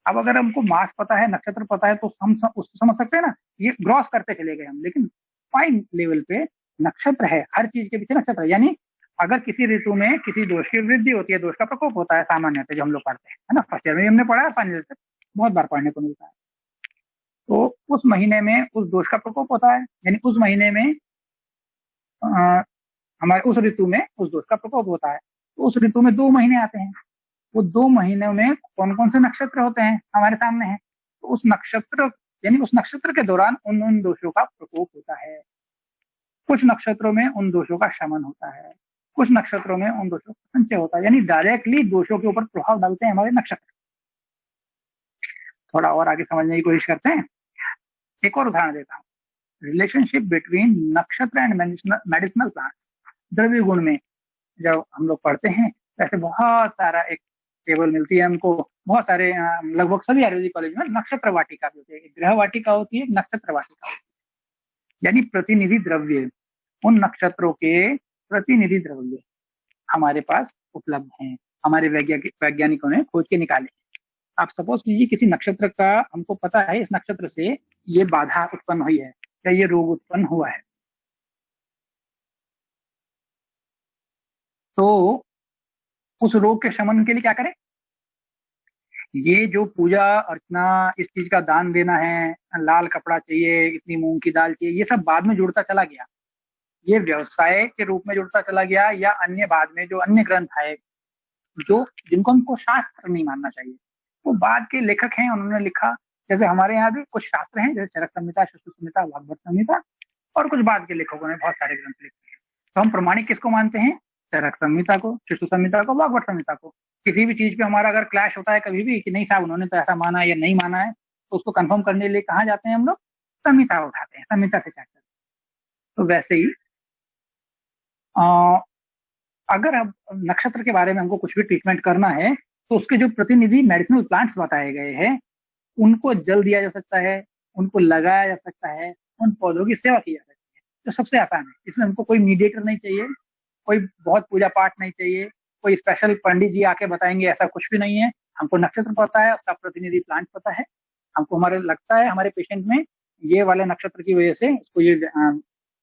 अब अगर हमको मास पता है, नक्षत्र पता है, तो हम उसको समझ सकते हैं ना, ये ग्रॉस करते चले गए हम, लेकिन फाइन लेवल पे नक्षत्र है, हर चीज के पीछे नक्षत्र है। यानी अगर किसी ऋतु में किसी दोष की वृद्धि होती है, दोष का प्रकोप होता है, सामान्यतः जो हम लोग पढ़ते हैं, है ना, फर्स्ट ईयर में हमने पढ़ा है, फाइनल ईयर तक बहुत बार पढ़ने को मिलता है। तो उस महीने में उस दोष का प्रकोप होता है, यानी उस महीने में हमारे उस ऋतु में उस दोष का प्रकोप होता है। तो उस ऋतु में 2 महीने आते हैं, वो 2 महीनों में कौन कौन से नक्षत्र होते हैं हमारे सामने है। तो उस नक्षत्र यानी उस नक्षत्र के दौरान उन दोषों का प्रकोप होता है। कुछ नक्षत्रों में उन दोषों का शमन होता है, कुछ नक्षत्रों में उन दोषों का संचय होता है, यानी डायरेक्टली दोषों के ऊपर प्रभाव डालते हैं हमारे नक्षत्र। थोड़ा और आगे समझने की कोशिश करते हैं। एक और उदाहरण देता हूँ, रिलेशनशिप बिटवीन नक्षत्र एंड मेडिसिनल प्लांट्स। द्रव्य गुण में जब हम लोग पढ़ते हैं तो ऐसे बहुत सारा एक टेबल मिलती है हमको, बहुत सारे लगभग सभी आयुर्वेदिक कॉलेज में नक्षत्र वाटिका भी होती है, ग्रह वाटिका होती है, नक्षत्र वाटिका होती है। यानी प्रतिनिधि द्रव्य, उन नक्षत्रों के प्रतिनिधि द्रव्य हमारे पास उपलब्ध हैं, हमारे वैज्ञानिकों ने खोज के निकाले। आप सपोज कीजिए किसी नक्षत्र का हमको पता है, इस नक्षत्र से ये बाधा उत्पन्न हुई है या ये रोग उत्पन्न हुआ है, तो उस रोग के शमन के लिए क्या करें? ये जो पूजा अर्चना, इस चीज का दान देना है, लाल कपड़ा चाहिए, इतनी मूंग की दाल चाहिए, ये सब बाद में जुड़ता चला गया, ये व्यवसाय के रूप में जुड़ता चला गया, या अन्य बाद में जो अन्य ग्रंथ है जो जिनको हमको शास्त्र नहीं मानना चाहिए, वो बाद के लेखक हैं, उन्होंने लिखा। जैसे हमारे यहाँ भी कुछ शास्त्र हैं, जैसे चरक संहिता, शिशु संहिता, भागवत संहिता, और कुछ बाद के लेखकों ने बहुत सारे ग्रंथ लिखे हैं। तो हम प्रमाणिक किसको मानते हैं? चरक संहिता को, शिशु संहिता को, भागवत संहिता को। किसी भी चीज पे हमारा अगर क्लैश होता है कभी भी कि नहीं साहब उन्होंने तो ऐसा माना है या नहीं माना है, तो उसको कंफर्म करने के लिए कहाँ जाते हैं हम लोग? संहिता उठाते हैं, संहिता से चेक करते हैं। तो वैसे ही अगर अब नक्षत्र के बारे में हमको कुछ भी ट्रीटमेंट करना है, तो उसके जो प्रतिनिधि मेडिसिनल प्लांट्स बताए गए हैं उनको जल दिया जा सकता है, उनको लगाया जा सकता है, उन पौधों की सेवा की जा सकती है, तो सबसे आसान है। इसमें हमको कोई मीडिएटर नहीं चाहिए, कोई बहुत पूजा पाठ नहीं चाहिए, कोई स्पेशल पंडित जी आके बताएंगे, ऐसा कुछ भी नहीं है। हमको नक्षत्र पता है, उसका प्रतिनिधि प्लांट पता है, हमको हमारे लगता है हमारे पेशेंट में ये वाले नक्षत्र की वजह से उसको ये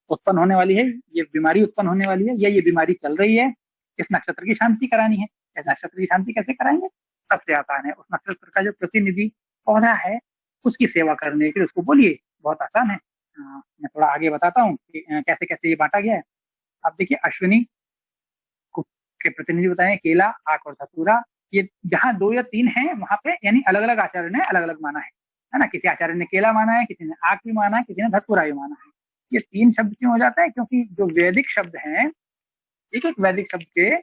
उत्पन्न होने वाली है, ये बीमारी उत्पन्न होने वाली है, या ये बीमारी चल रही है, इस नक्षत्र की शांति करानी है। इस नक्षत्र की शांति कैसे कराएंगे? सबसे आसान है, उस नक्षत्र का जो प्रतिनिधि पौधा है उसकी सेवा करने के लिए उसको बोलिए, बहुत आसान है। मैं थोड़ा आगे बताता हूँ कि कैसे कैसे ये बांटा गया है। अब देखिए, अश्विनी के प्रतिनिधि बताए केला, आक और धतूरा। ये जहाँ 2 या 3 हैं वहां पे यानी अलग अलग आचार्य ने अलग अलग माना है ना। किसी आचार्य ने केला माना है, किसी ने आक भी माना है, किसी ने धतूरा भी माना है। ये 3 शब्द क्यों हो जाता है? क्योंकि जो वैदिक शब्द हैं, एक एक वैदिक शब्द के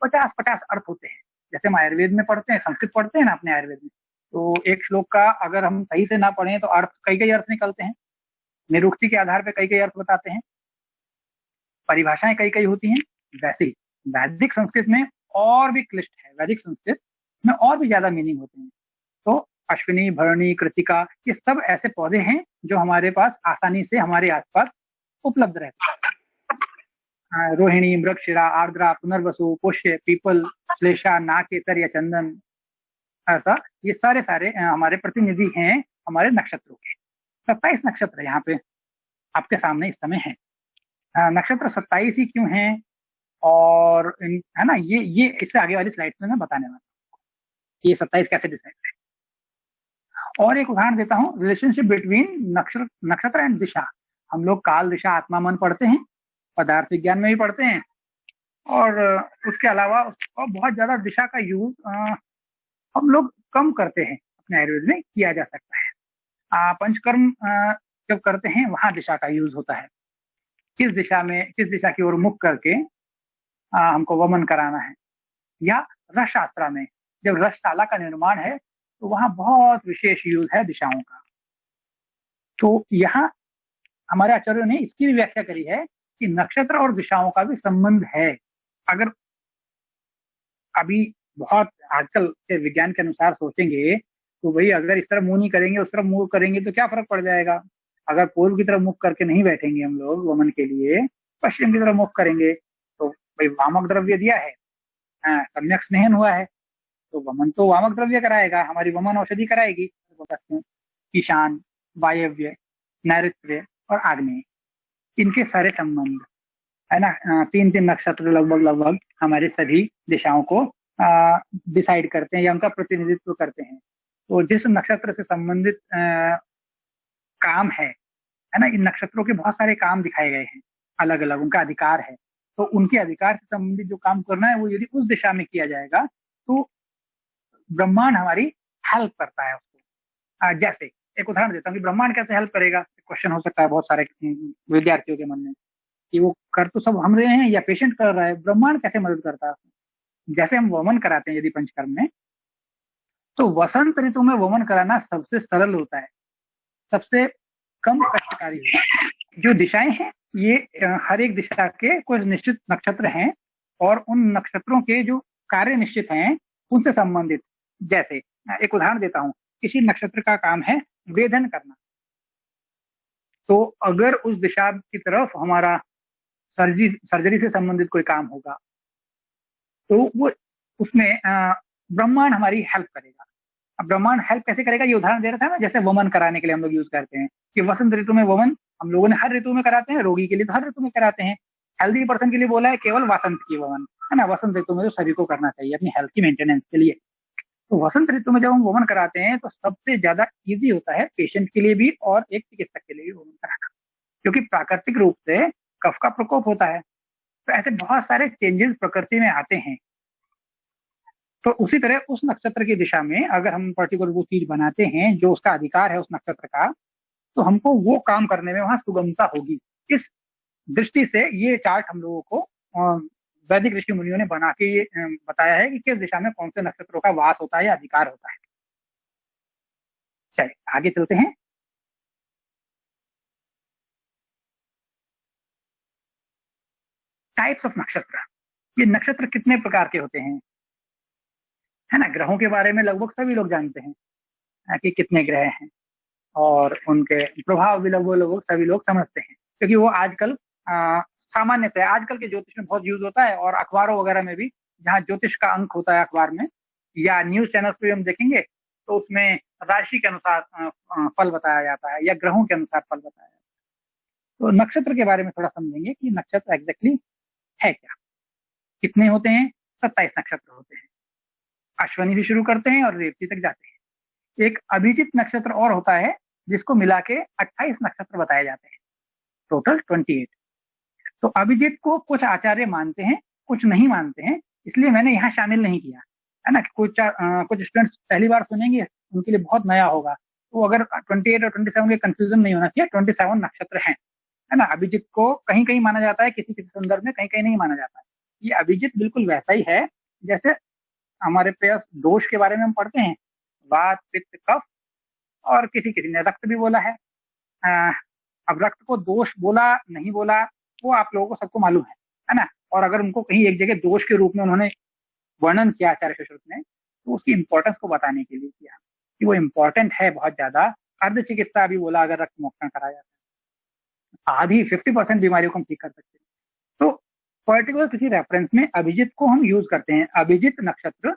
50-50 अर्थ होते हैं। जैसे हम आयुर्वेद में पढ़ते हैं, संस्कृत पढ़ते हैं ना अपने आयुर्वेद में, तो एक श्लोक का अगर हम सही से ना पढ़ें तो अर्थ कई कई अर्थ निकलते हैं, निरुक्ति के आधार पर कई कई अर्थ बताते हैं, परिभाषाएं कई कई होती हैं। वैसे ही वैदिक संस्कृत में और भी क्लिष्ट है, वैदिक संस्कृत में और भी ज्यादा मीनिंग होते हैं। तो अश्विनी, भरणी, कृतिका, ये सब ऐसे पौधे हैं जो हमारे पास आसानी से हमारे आसपास उपलब्ध रहते हैं। रोहिणी, मृगशिरा, आर्द्रा, पुनर्वसु, पुष्य, पीपल, श्लेषा, नाकेतर या चंदन, ऐसा ये सारे सारे हमारे प्रतिनिधि हैं हमारे नक्षत्रों के। 27 नक्षत्र यहाँ पे आपके सामने इस समय है। नक्षत्र 27 ही क्यों हैं, और है ना, ये इससे आगे वाली स्लाइड्स में मैं बताने वाला हूँ ये 27 कैसे डिसाइड है। और एक उदाहरण देता हूँ, रिलेशनशिप बिटवीन नक्षत्र एंड दिशा। हम लोग काल, दिशा, आत्मा, मन पढ़ते हैं, पदार्थ विज्ञान में भी पढ़ते हैं, और उसके अलावा बहुत ज्यादा दिशा का यूज हम लोग कम करते हैं, अपने आयुर्वेद में किया जा सकता है। पंचकर्म जब करते हैं वहां दिशा का यूज होता है, किस दिशा की ओर मुख करके हमको वमन कराना है। या रस शास्त्र में जब रसशाला का निर्माण है तो वहां बहुत विशेष यूज है दिशाओं का। तो यहाँ हमारे आचार्यों ने इसकी भी व्याख्या करी है कि नक्षत्र और दिशाओं का भी संबंध है। अगर अभी बहुत आजकल के विज्ञान के अनुसार सोचेंगे तो भाई अगर इस तरफ मुंह नहीं करेंगे, उस तरफ मुंह करेंगे तो क्या फर्क पड़ जाएगा। अगर पूर्व की तरफ मुख करके नहीं बैठेंगे हम लोग वमन के लिए, पश्चिम की तरफ मुख करेंगे, तो भाई वामक द्रव्य दिया है, सम्यक स्नेहन हुआ है, तो वमन तो वामक द्रव्य कराएगा, हमारी वमन औषधि कराएगी। बोल सकते हैं ईशान, वायव्य, नैऋत्य और आग्नेय, इनके सारे संबंध है ना, तीन तीन नक्षत्र लगभग लगभग हमारे सभी दिशाओं को डिसाइड करते हैं या उनका प्रतिनिधित्व करते हैं। तो जिस नक्षत्र से संबंधित काम है ना, इन नक्षत्रों के बहुत सारे काम दिखाए गए हैं, अलग अलग उनका अधिकार है। तो उनके अधिकार से संबंधित जो काम करना है वो यदि उस दिशा में किया जाएगा तो ब्रह्मांड हमारी हेल्प करता है उसको। जैसे एक उदाहरण देता हूँ कि ब्रह्मांड कैसे हेल्प करेगा, क्वेश्चन हो सकता है बहुत सारे विद्यार्थियों के मन में कि वो कर तो सब हम रहे हैं या पेशेंट कर रहा है, ब्रह्मांड कैसे मदद करता है। जैसे हम वमन कराते हैं यदि पंचकर्म में, तो वसंत ऋतु में वमन कराना सबसे सरल होता है, सबसे कम कष्टकारी होता है। जो दिशाएं हैं ये हर एक दिशा के कुछ निश्चित नक्षत्र हैं और उन नक्षत्रों के जो कार्य निश्चित हैं उनसे संबंधित। जैसे एक उदाहरण देता हूं, किसी नक्षत्र का काम है वेधन करना, तो अगर उस दिशा की तरफ हमारा सर्जरी से संबंधित कोई काम होगा तो वो उसमें ब्रह्मांड हमारी हेल्प करेगा। अब ब्रह्मांड हेल्प कैसे करेगा, ये उदाहरण दे रहा था ना, जैसे वमन कराने के लिए हम लोग यूज करते हैं कि वसंत ऋतु में वमन हम लोगों ने हर ऋतु में कराते हैं, रोगी के लिए तो हर ऋतु में कराते हैं, हेल्दी पर्सन के लिए बोला है केवल वसंत की वमन, है ना, वसंत ऋतु में तो सभी को करना चाहिए अपनी हेल्थ की मेंटेनेंस के लिए। तो वसंत ऋतु में जब हम वमन कराते हैं तो सबसे ज्यादा ईजी होता है पेशेंट के लिए भी और एक चिकित्सक के लिए भी वमन कराना, क्योंकि प्राकृतिक रूप से कफ का प्रकोप होता है। तो ऐसे बहुत सारे चेंजेस प्रकृति में आते हैं। तो उसी तरह उस नक्षत्र की दिशा में अगर हम पर्टिकुलर वो चीज बनाते हैं जो उसका अधिकार है उस नक्षत्र का, तो हमको वो काम करने में वहां सुगमता होगी। इस दृष्टि से ये चार्ट हम लोगों को वैदिक ऋषि मुनियों ने बना के ये बताया है कि किस दिशा में कौन से नक्षत्रों का वास होता है या अधिकार होता है। चलिए आगे चलते हैं। टाइप्स ऑफ नक्षत्र, ये नक्षत्र कितने प्रकार के होते हैं, है ना। ग्रहों के बारे में लगभग सभी लोग जानते हैं कि कितने ग्रह हैं और उनके प्रभाव भी लगभग लगभग सभी लोग समझते हैं, क्योंकि वो आजकल सामान्यतः आजकल के ज्योतिष में बहुत यूज होता है और अखबारों वगैरह में भी, जहाँ ज्योतिष का अंक होता है अखबार में या न्यूज चैनल्स पे हम देखेंगे तो उसमें राशि के अनुसार फल बताया जाता है या ग्रहों के अनुसार फल बताया जाता है। तो नक्षत्र के बारे में थोड़ा समझेंगे कि नक्षत्र एग्जैक्टली है क्या। कितने होते हैं, 27 नक्षत्र होते हैं। अश्वनी से शुरू करते हैं और रेवती तक जाते हैं। एक अभिजित नक्षत्र और होता है जिसको मिला के 28 नक्षत्र बताए जाते हैं, टोटल 28। तो अभिजित को कुछ आचार्य मानते हैं, कुछ नहीं मानते हैं, इसलिए मैंने यहाँ शामिल नहीं किया, है ना। कुछ स्टूडेंट्स पहली बार सुनेंगे, उनके लिए बहुत नया होगा, तो अगर 28 और 27 के कंफ्यूजन नहीं होना चाहिए। 27 नक्षत्र हैं, है ना। अभिजित को कहीं कहीं माना जाता है, किसी किसी संदर्भ में कहीं कहीं नहीं माना जाता है। ये अभिजित बिल्कुल वैसा ही है जैसे हमारे पास दोष के बारे में हम पढ़ते हैं, वात पित्त कफ, और किसी किसी ने रक्त भी बोला है। अब रक्त को दोष बोला नहीं बोला वो आप लोगों को सबको मालूम है ना। और अगर उनको कहीं एक जगह दोष के रूप में उन्होंने वर्णन किया आचार्य सुश्रुत ने, तो उसकी इंपॉर्टेंस को बताने के लिए किया कि वो इंपॉर्टेंट है बहुत ज्यादा। अर्ध चिकित्सा भी बोला अगर रक्त मोक्षण कराया जाता है, आधी 50% बीमारियों को हम ठीक कर सकते हैं। तो पर्टिकुलर किसी रेफरेंस में अभिजित को हम यूज करते हैं। अभिजित नक्षत्र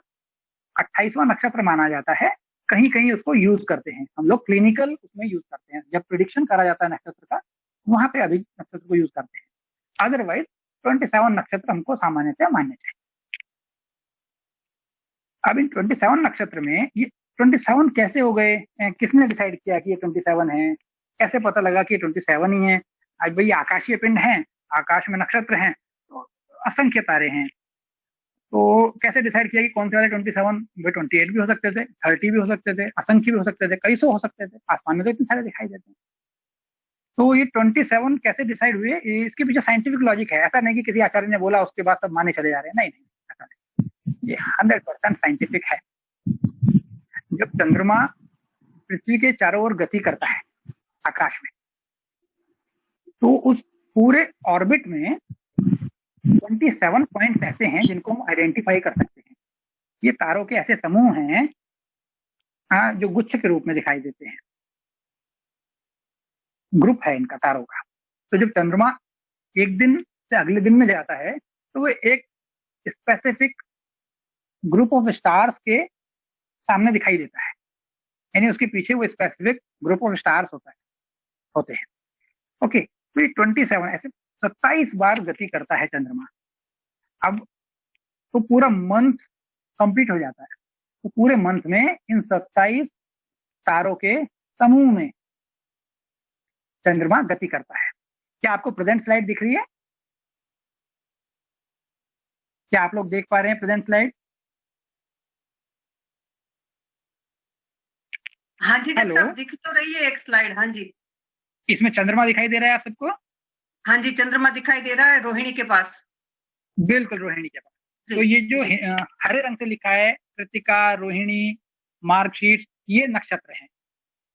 28वां नक्षत्र माना जाता है, कहीं कहीं उसको यूज करते हैं हम लोग, क्लिनिकल उसमें यूज करते हैं। जब प्रिडिक्शन करा जाता है नक्षत्र का, वहां पे अभिजित नक्षत्र को यूज करते हैं। अदरवाइज 27 नक्षत्र हमको सामान्यतः मान्य चाहिए। अब इन 27 नक्षत्र में ये 27 कैसे हो गए, किसने डिसाइड किया कि ये 27 है, कैसे पता लगा कि ये 27 ही है। आज भाई आकाशीय पिंड है, आकाश में नक्षत्र हैं, तो असंख्य तारे हैं, तो कैसे डिसाइड किया कि कौन से वाले 27, 28 भी हो सकते थे, 30 भी हो सकते थे, असंख्य भी हो सकते थे, कई सौ हो सकते थे, आसमान में तो इतने सारे दिखाई देते हैं। तो ये 27 कैसे डिसाइड हुए, इसके पीछे साइंटिफिक लॉजिक है। ऐसा नहीं कि किसी आचार्य ने बोला उसके बाद सब माने चले जा रहे हैं, नहीं नहीं, ऐसा नहीं। ये 100% साइंटिफिक है। जब चंद्रमा पृथ्वी के चारों ओर गति करता है आकाश में, तो उस पूरे ऑर्बिट में 27 पॉइंट्स ऐसे हैं जिनको हम आइडेंटिफाई कर सकते हैं। ये तारों के ऐसे समूह हैं जो गुच्छ के रूप में दिखाई देते हैं, ग्रुप है इनका तारों का। तो जब चंद्रमा एक दिन से अगले दिन में जाता है तो वो एक स्पेसिफिक ग्रुप ऑफ स्टार्स के सामने दिखाई देता है, यानी उसके पीछे वो स्पेसिफिक ग्रुप ऑफ स्टार्स होते हैं। ओके, तो ये 27 ऐसे 27 बार गति करता है चंद्रमा। अब तो पूरा मंथ कंप्लीट हो जाता है, तो पूरे मंथ में इन 27 तारों के समूह में चंद्रमा गति करता है। क्या आपको प्रेजेंट स्लाइड दिख रही है? क्या आप लोग देख पा रहे हैं प्रेजेंट स्लाइड? हाँ जी डॉक्टर साहब, दिख तो रही है एक स्लाइड। हाँ जी, इसमें चंद्रमा दिखाई दे रहा है आप सबको? हाँ जी, चंद्रमा दिखाई दे रहा है रोहिणी के पास। बिल्कुल, रोहिणी के पास। तो ये जो हरे रंग से लिखा है कृतिका, रोहिणी, मार्गशीर्ष, ये नक्षत्र हैं,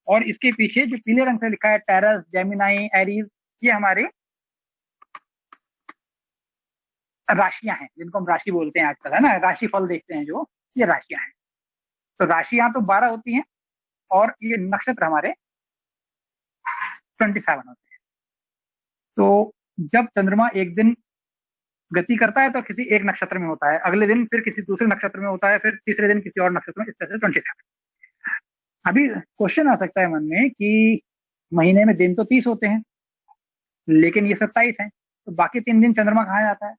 और इसके पीछे जो पीले रंग से लिखा है टेरस, जेमिनाई, एरीज, ये हमारे राशियां हैं, जिनको हम राशि बोलते हैं आजकल, है ना, राशि फल देखते हैं जो, ये राशियां हैं। तो राशियां तो 12 होती हैं और ये नक्षत्र हमारे 27 होते हैं। तो जब चंद्रमा एक दिन गति करता है तो किसी एक नक्षत्र में होता है, अगले दिन फिर किसी दूसरे नक्षत्र में होता है, फिर तीसरे दिन किसी और नक्षत्र में, इस तरह से 27। अभी क्वेश्चन आ सकता है मन में कि महीने में दिन तो 30 होते हैं, लेकिन ये 27 हैं, तो बाकी 3 दिन चंद्रमा कहाँ जाता है?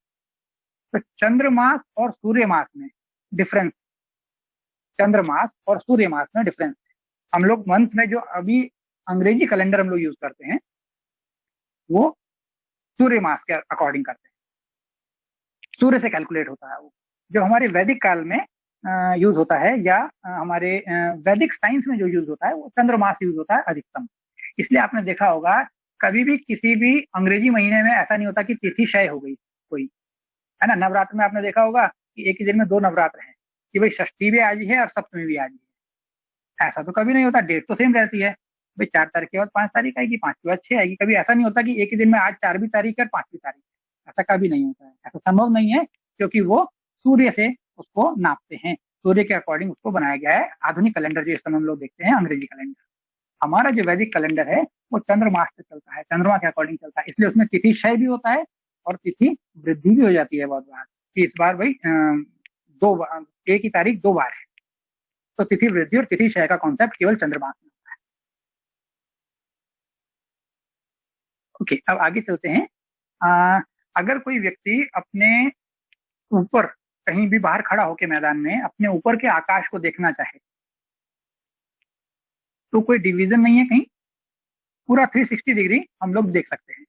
तो चंद्रमास और सूर्यमास में डिफरेंस, चंद्रमास और सूर्यमास में डिफरेंस है। हम लोग मंथ में जो अभी अंग्रेजी कैलेंडर हम लोग यूज करते हैं वो सूर्यमास के अकॉर्डिंग करते हैं, सूर्य से कैलकुलेट होता है वो। जो हमारे वैदिक काल में यूज होता है, या हमारे वैदिक साइंस में जो यूज होता है वो चंद्रमास यूज होता है अधिकतम। इसलिए आपने देखा होगा कभी भी किसी भी अंग्रेजी महीने में ऐसा नहीं होता कि तिथि क्षय हो गई कोई, है ना। नवरात्र में आपने देखा होगा कि एक ही दिन में 2 नवरात्र हैं, कि भाई षष्ठी भी आज ही है और सप्तमी भी आज ही है। ऐसा तो कभी नहीं होता, डेट तो सेम रहती है, भाई 4 तारीख के बाद 5 तारीख आएगी, 5 के बाद 6 आएगी। कभी ऐसा नहीं होता कि एक ही दिन में आज 4वीं तारीख है और 5वीं तारीख है, ऐसा कभी नहीं होता है, ऐसा संभव नहीं है, क्योंकि वो सूर्य से उसको नापते हैं, सूर्य के अकॉर्डिंग उसको बनाया गया है। आधुनिक कैलेंडर जो इस समय हम लोग देखते हैं अंग्रेजी कैलेंडर, हमारा जो वैदिक कैलेंडर है वो चंद्रमास से चलता है, चंद्रमा के अकॉर्डिंग चलता है, इसलिए उसमें तिथि क्षय भी होता है और तिथि वृद्धि भी हो जाती है बहुत बार, कि इस बार भाई एक ही तारीख 2 बार है, तो तिथि वृद्धि और तिथि क्षय का कॉन्सेप्ट केवल चंद्रमास में होता है। ओके, अब आगे चलते हैं। अगर कोई व्यक्ति अपने ऊपर कहीं भी बाहर खड़ा होकर मैदान में अपने ऊपर के आकाश को देखना चाहे तो कोई डिवीजन नहीं है कहीं, पूरा 360 डिग्री हम लोग देख सकते हैं।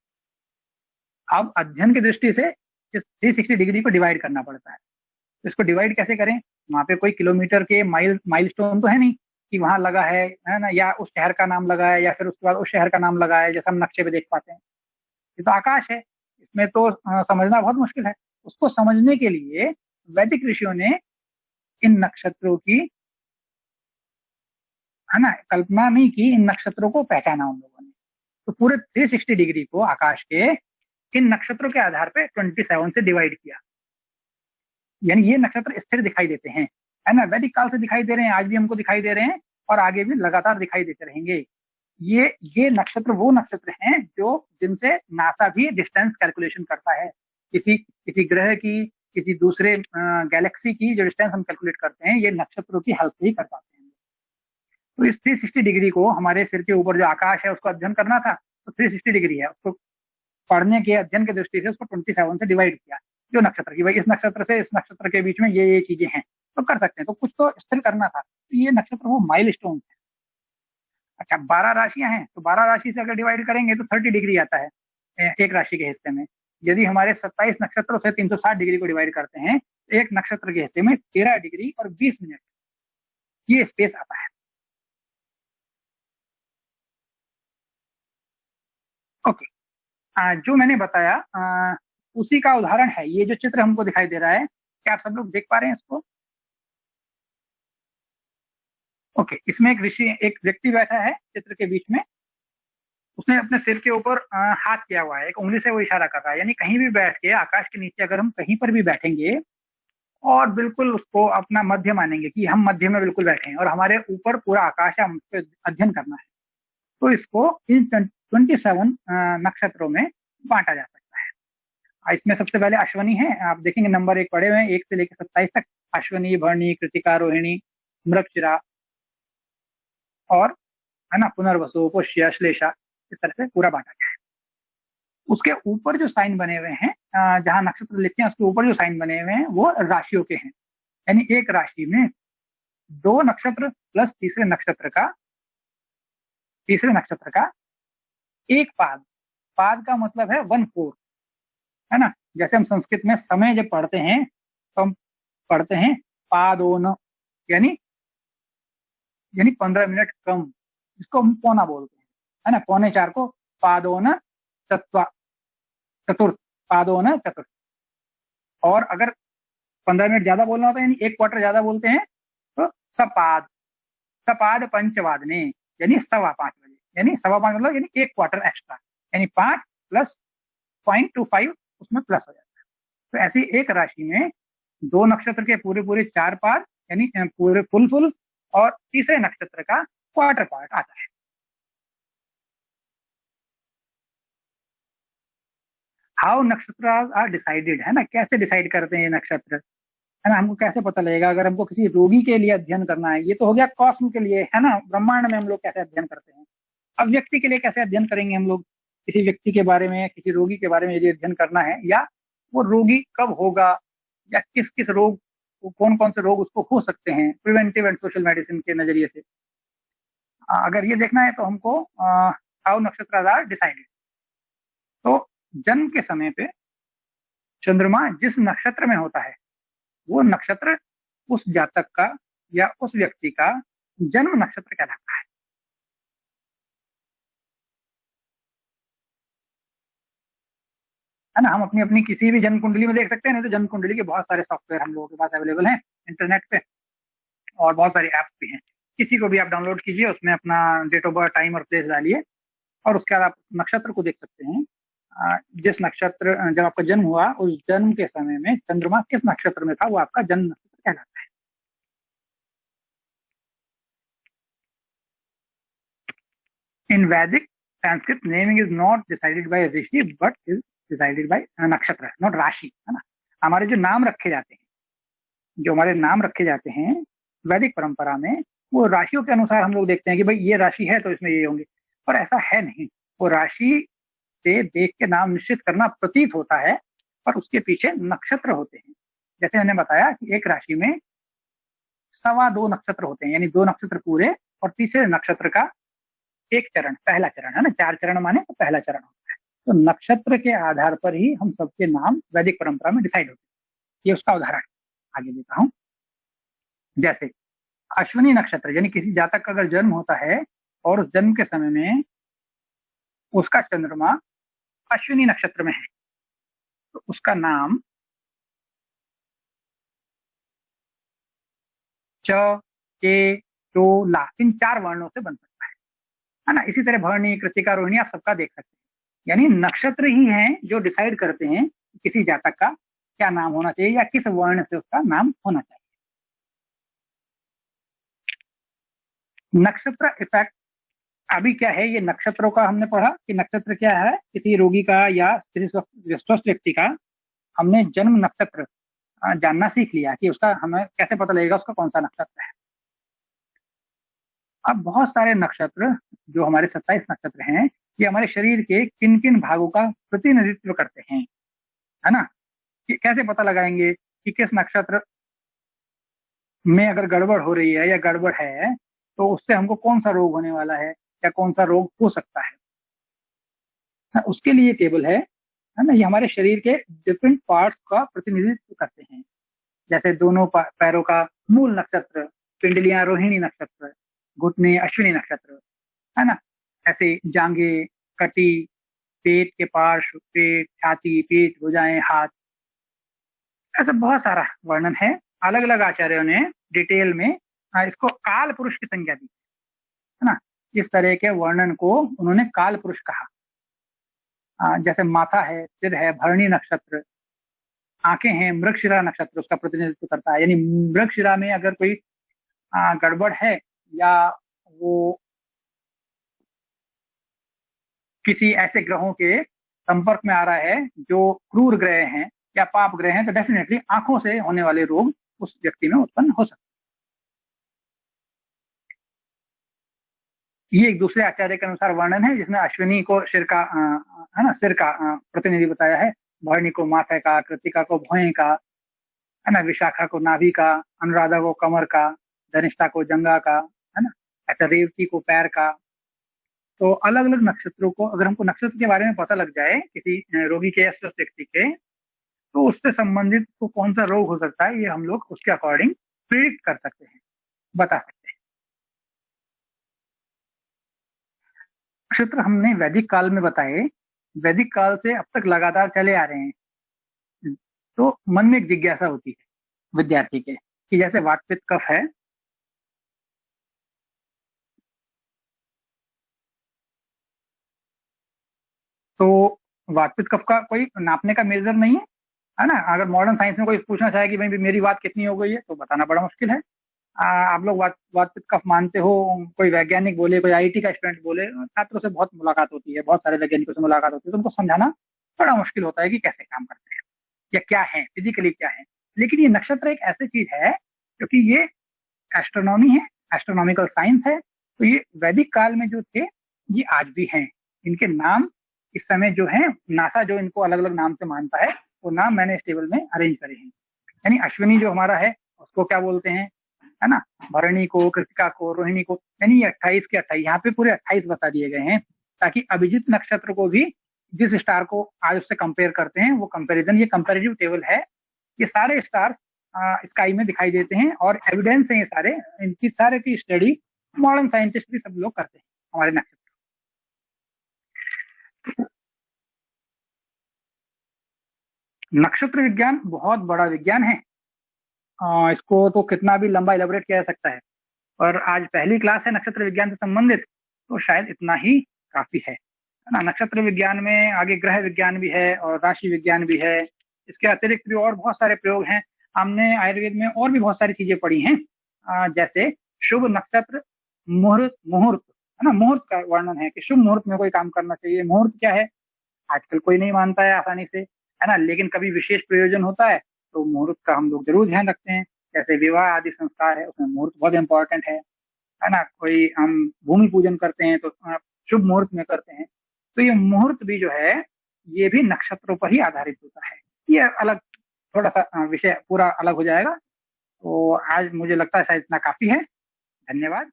अब अध्ययन की दृष्टि से इस 360 डिग्री को डिवाइड करना पड़ता है, तो इसको डिवाइड कैसे करें? वहां पे कोई किलोमीटर के माइलस्टोन तो है नहीं कि वहां लगा है ना, या उस शहर का नाम लगा है, या फिर उसके बाद उस शहर का नाम लगा है, जैसा हम नक्शे पे देख पाते हैं। ये तो आकाश है, इसमें तो समझना बहुत मुश्किल है। उसको समझने के लिए वैदिक ऋषियों ने इन नक्षत्रों की, है ना, कल्पना नहीं की, इन नक्षत्रों को पहचाना उन लोगों ने। तो पूरे 360 डिग्री को आकाश के इन नक्षत्रों के आधार पे 27 से डिवाइड किया, यानी ये नक्षत्र स्थिर दिखाई देते हैं, है ना, वैदिक काल से दिखाई दे रहे हैं, आज भी हमको दिखाई दे रहे हैं और आगे भी लगातार दिखाई देते रहेंगे। ये नक्षत्र वो नक्षत्र हैं जो जिनसे नासा भी डिस्टेंस कैलकुलेशन करता है, किसी ग्रह की, किसी दूसरे गैलेक्सी की जो डिस्टेंस हम कैलकुलेट करते हैं, ये नक्षत्रों की हेल्प से ही कर पाते हैं। तो इस 360 डिग्री को, हमारे सिर के ऊपर जो आकाश है उसको अध्ययन करना था, तो 360 डिग्री है, उसको पढ़ने के अध्ययन की दृष्टि से उसको 27 से डिवाइड किया, जो नक्षत्र की, भाई इस नक्षत्र से इस नक्षत्र के बीच में ये चीजें हैं, तो कर सकते हैं। तो कुछ तो स्थिर करना था, तो ये नक्षत्र वो माइलस्टोन है। अच्छा, 12 राशियां हैं, तो 12 राशि से अगर डिवाइड करेंगे तो 30 डिग्री आता है एक राशि के हिस्से में। यदि हमारे 27 नक्षत्रों से 360 डिग्री को डिवाइड करते हैं तो एक नक्षत्र के हिस्से में 13 डिग्री और 20 मिनट ये स्पेस आता है। ओके, जो मैंने बताया उसी का उदाहरण है ये जो चित्र हमको दिखाई दे रहा है। क्या आप सब लोग देख पा रहे हैं इसको? ओके, इसमें एक व्यक्ति बैठा है चित्र के बीच में, उसने अपने सिर के ऊपर हाथ किया हुआ है, एक उंगली से वो इशारा कर रहा है, यानी कहीं भी बैठ के, आकाश के नीचे अगर हम कहीं पर भी बैठेंगे और बिल्कुल उसको अपना मध्य मानेंगे कि हम मध्य में बिल्कुल बैठे हैं और हमारे ऊपर पूरा आकाश है, हम पे अध्ययन करना है, तो इसको इन 27 नक्षत्रों में बांटा जा सकता है। इसमें सबसे पहले अश्वनी है, आप देखेंगे नंबर 1 पढ़े हुए हैं 1 से लेकर 27 तक, अश्वनी, भरणी, कृतिका, रोहिणी, मृगशिरा और है ना पुनर्वसु, पुष्य, श्लेषा, इस तरह से पूरा बांटा गया है। उसके ऊपर जो साइन बने हुए हैं, जहां नक्षत्र लिखते हैं उसके ऊपर जो साइन बने हुए हैं वो राशियों के हैं, यानी एक राशि में 2 नक्षत्र प्लस तीसरे नक्षत्र का एक पाद, पाद का मतलब है 1/4, है ना। जैसे हम संस्कृत में समय जब पढ़ते हैं तो हम पढ़ते हैं पादोन, यानी 15 मिनट कम, जिसको हम पौना बोलते हैं, है ना। 3:45 को पादोन चतुर्थ, पादोन चतुर्थ। और अगर 15 मिनट ज्यादा बोलना होता है यानी 1 क्वार्टर ज्यादा बोलते हैं तो सपाद पंचवादने, यानी 5:15 बजे, यानी 5:15 मतलब यानी 1 क्वार्टर एक्स्ट्रा, यानी 5 प्लस 0.25 उसमें प्लस हो जाता है। तो ऐसी एक राशि में 2 नक्षत्र के पूरे 4 पाद, यानी पूरे फुल, और तीसरे नक्षत्र का क्वार्टर पार्ट आता है। हाउ नक्षत्र आर डिसाइडेड, है ना, कैसे डिसाइड करते हैं ये नक्षत्र, है ना। हमको कैसे पता लगेगा अगर हमको किसी रोगी के लिए अध्ययन करना है, ये तो हो गया कॉस्म के लिए, है ना, ब्रह्मांड में हम लोग कैसे अध्ययन करते हैं। अब व्यक्ति के लिए कैसे अध्ययन करेंगे हम लोग, किसी व्यक्ति के बारे में, किसी रोगी के बारे में यदि अध्ययन करना है, या वो रोगी कब होगा, या किस किस रोग, कौन कौन से रोग उसको हो सकते हैं, प्रिवेंटिव एंड सोशल मेडिसिन के नजरिए से अगर ये देखना है तो हमको हाउ नक्षत्र आर डिसाइडेड। तो जन्म के समय पे चंद्रमा जिस नक्षत्र में होता है वो नक्षत्र उस जातक का या उस व्यक्ति का जन्म नक्षत्र कहलाता है ना। हम अपनी अपनी किसी भी जन्म कुंडली में देख सकते हैं, नहीं तो जन्म कुंडली के बहुत सारे सॉफ्टवेयर हम लोगों के पास अवेलेबल हैं इंटरनेट पे, और बहुत सारी ऐप्स भी हैं। किसी को भी आप डाउनलोड कीजिए, उसमें अपना डेट ऑफ बर्थ, टाइम और प्लेस डालिए, और उसके बाद आप नक्षत्र को देख सकते हैं। जिस नक्षत्र, जब आपका जन्म हुआ उस जन्म के समय में चंद्रमा किस नक्षत्र में था वो आपका जन्म नक्षत्र कहलाता है। इन वैदिक Sanskrit naming is not decided by Rishi but is decided by नक्षत्र, नॉट राशि, है ना। हमारे जो नाम रखे जाते हैं, वैदिक परंपरा में, वो राशियों के अनुसार हम लोग देखते हैं कि भाई ये राशि है तो इसमें ये होंगे, पर ऐसा है नहीं। वो राशि से देख के नाम निश्चित करना प्रतीत होता है, पर उसके पीछे नक्षत्र होते हैं। जैसे मैंने बताया कि एक राशि में 2.25 नक्षत्र होते हैं, यानी 2 नक्षत्र पूरे और तीसरे नक्षत्र का एक चरण, पहला चरण, है ना। 4 चरण माने तो पहला चरण होता है। तो नक्षत्र के आधार पर ही हम सबके नाम वैदिक परंपरा में डिसाइड होते हैं। ये उसका उदाहरण आगे देता हूं। जैसे अश्विनी नक्षत्र, यानी किसी जातक का अगर जन्म होता है और उस जन्म के समय में उसका चंद्रमा अश्विनी नक्षत्र में है, तो उसका नाम च, के, टो, ला, इन 4 वर्णों से बन सकता है ना। इसी तरह भरणी, कृतिका, रोहिणी आप सबका देख सकते हैं। यानी नक्षत्र ही हैं जो डिसाइड करते हैं कि किसी जातक का क्या नाम होना चाहिए या किस वर्ण से उसका नाम होना चाहिए। नक्षत्र इफेक्ट, अभी क्या है, ये नक्षत्रों का हमने पढ़ा कि नक्षत्र क्या है, किसी रोगी का या किसी स्वस्थ व्यक्ति का हमने जन्म नक्षत्र जानना सीख लिया कि उसका हमें कैसे पता लगेगा उसका कौन सा नक्षत्र है। अब बहुत सारे नक्षत्र जो हमारे 27 नक्षत्र हैं, ये हमारे शरीर के किन किन भागों का प्रतिनिधित्व करते हैं, है ना। कि कैसे पता लगाएंगे कि किस नक्षत्र में अगर गड़बड़ हो रही है या गड़बड़ है तो उससे हमको कौन सा रोग होने वाला है या कौन सा रोग हो सकता है। उसके लिए टेबल है ना। ये हमारे शरीर के डिफरेंट पार्ट्स का प्रतिनिधित्व करते हैं। जैसे दोनों पैरों का मूल नक्षत्र, पिंडलियां रोहिणी नक्षत्र, घुटने अश्विनी नक्षत्र, है ना। ऐसे जांघे, कटी, पेट के पार्श्व, पेट, छाती, पीठ, भुजाएं, हाथ, ऐसा बहुत सारा वर्णन है। अलग अलग आचार्यों ने डिटेल में इसको काल पुरुष की संज्ञा दी, है ना। इस तरह के वर्णन को उन्होंने काल पुरुष कहा। जैसे माथा है, सिर है, भरणी नक्षत्र, आंखें हैं, मृगशिरा नक्षत्र उसका प्रतिनिधित्व करता है। यानी मृगशिरा में अगर कोई गड़बड़ है या वो किसी ऐसे ग्रहों के संपर्क में आ रहा है जो क्रूर ग्रह हैं या पाप ग्रह हैं, तो डेफिनेटली आंखों से होने वाले रोग उस व्यक्ति में उत्पन्न हो सकते हैं। ये एक दूसरे आचार्य के अनुसार वर्णन है, जिसमें अश्विनी को सिर का है ना, सिर का प्रतिनिधि बताया है, भरणी को माथे का, कृतिका को भौहें का, है ना, विशाखा को नाभि का, अनुराधा को कमर का, धनिष्ठा को जंगा का, है ना, ऐसा रेवती को पैर का। तो अलग अलग नक्षत्रों को, अगर हमको नक्षत्र के बारे में पता लग जाए किसी रोगी के या स्वस्थ व्यक्ति के, तो उससे संबंधित उसको कौन सा रोग हो सकता है, ये हम लोग उसके अकॉर्डिंग प्रिडिक्ट कर सकते हैं, बता सकते हैं। नक्षत्र हमने वैदिक काल में बताए, वैदिक काल से अब तक लगातार चले आ रहे हैं। तो मन में एक जिज्ञासा होती है विद्यार्थी के कि जैसे वात पित्त कफ है, तो वात पित्त कफ का कोई नापने का मेजर नहीं है ना। अगर मॉडर्न साइंस में कोई पूछना चाहे कि भाई मेरी बात कितनी हो गई है, तो बताना बड़ा मुश्किल है। आप लोग वात पित्त कफ मानते हो, कोई वैज्ञानिक बोले, कोई आईटी का स्टूडेंट बोले, छात्रों से बहुत मुलाकात होती है, बहुत सारे वैज्ञानिकों से मुलाकात होती है, तो उनको समझाना बड़ा मुश्किल होता है कि कैसे काम करते हैं या क्या है, फिजिकली क्या है। लेकिन ये नक्षत्र एक ऐसी चीज है क्योंकि ये एस्ट्रोनॉमी है, एस्ट्रोनॉमिकल साइंस है। तो ये वैदिक काल में जो थे, ये आज भी हैं। इनके नाम इस समय जो है, नासा जो इनको अलग अलग नाम से मानता है, वो नाम मैंने इस टेबल में अरेंज करे हैं। यानी अश्विनी जो हमारा है उसको क्या बोलते हैं, है ना, भरणी को, कृतिका को, रोहिणी को, यानी 28 के 28, यहाँ पे पूरे 28 बता दिए गए हैं, ताकि अभिजित नक्षत्र को भी जिस स्टार को आज उससे कंपेयर करते हैं वो कंपैरिजन, ये कंपैरेटिव टेबल है। ये सारे स्टार्स स्काई में दिखाई देते हैं और एविडेंस है ये सारे, इनकी सारे की स्टडी मॉडर्न साइंटिस्ट भी सब लोग करते हैं हमारे नक्षत्र। नक्षत्र विज्ञान बहुत बड़ा विज्ञान है, इसको तो कितना भी लंबा इलेबोरेट किया जा सकता है, पर आज पहली क्लास है नक्षत्र विज्ञान से संबंधित, तो शायद इतना ही काफी है ना। नक्षत्र विज्ञान में आगे ग्रह विज्ञान भी है और राशि विज्ञान भी है। इसके अतिरिक्त भी और बहुत सारे प्रयोग हैं। हमने आयुर्वेद में और भी बहुत सारी चीजें पढ़ी हैं, जैसे शुभ नक्षत्र, मुहूर्त, मुहूर्त, है ना, मुहूर्त का वर्णन है कि शुभ मुहूर्त में कोई काम करना चाहिए। मुहूर्त क्या है, आजकल कोई नहीं मानता है आसानी से, है ना, लेकिन कभी विशेष प्रयोजन होता है तो मुहूर्त का हम लोग जरूर ध्यान रखते हैं। जैसे विवाह आदि संस्कार है, उसमें मुहूर्त बहुत इंपॉर्टेंट है ना। कोई हम भूमि पूजन करते हैं तो शुभ मुहूर्त में करते हैं। तो ये मुहूर्त भी जो है, ये भी नक्षत्रों पर ही आधारित होता है। ये अलग थोड़ा सा विषय पूरा अलग हो जाएगा। तो आज मुझे लगता है शायद इतना काफी है। धन्यवाद।